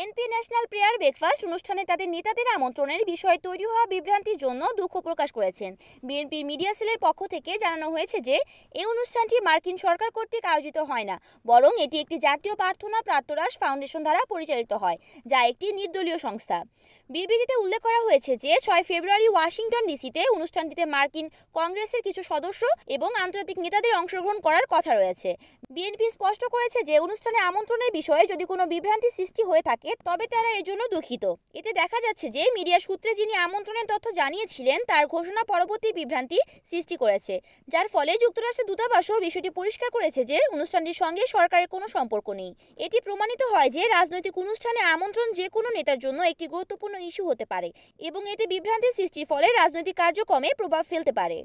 NP national prayer breakfast অনুষ্ঠানে তাদের নেতাদের আমন্ত্রণের বিষয়ে তৈরি হওয়া বিভ্রান্তির জন্য দুঃখ প্রকাশ করেছেন। বিএনপির মিডিয়া সেলের পক্ষ থেকে জানানো হয়েছে যে এই অনুষ্ঠানটি মার্কিন সরকার কর্তৃক আয়োজিত হয় না, বরং এটি একটি জাতীয় প্রার্থনা প্রাতরাশ ফাউন্ডেশন দ্বারা পরিচালিত হয়, যা একটি নির্দলীয় সংস্থা। বিবৃতিতে উল্লেখ করা হয়েছে যে 6 ফেব্রুয়ারি ওয়াশিংটন ডিসিতে অনুষ্ঠানটিতে মার্কিন কংগ্রেসের কিছু সদস্য এবং আন্তর্জাতিক নেতাদের অংশগ্রহণ করার কথা রয়েছে। বিএনপি স্পষ্ট করেছে যে অনুষ্ঠানে আমন্ত্রণের বিষয়ে যদি কোনো বিভ্রান্তি সৃষ্টি হয়ে থাকে তবে তারা এর জন্য দুঃখিত। এতে দেখা যাচ্ছে যে মিডিয়া সূত্রে যিনি আমন্ত্রণের তথ্য জানিয়েছিলেন তার ঘোষণা পরবর্তী বিভ্রান্তি সৃষ্টি করেছে, যার ফলে যুক্তরাষ্ট্রের দূতাবাসও বিষয়টি পরিষ্কার করেছে যে অনুষ্ঠানটির সঙ্গে সরকারের কোনো সম্পর্ক নেই। এটি প্রমাণিত হয় যে রাজনৈতিক অনুষ্ঠানে আমন্ত্রণ যে কোনো নেতার জন্য একটি গুরুত্বপূর্ণ ইস্যু হতে পারে এবং এতে বিভ্রান্তি সৃষ্টির ফলে রাজনৈতিক কার্যক্রমে প্রভাব ফেলতে পারে।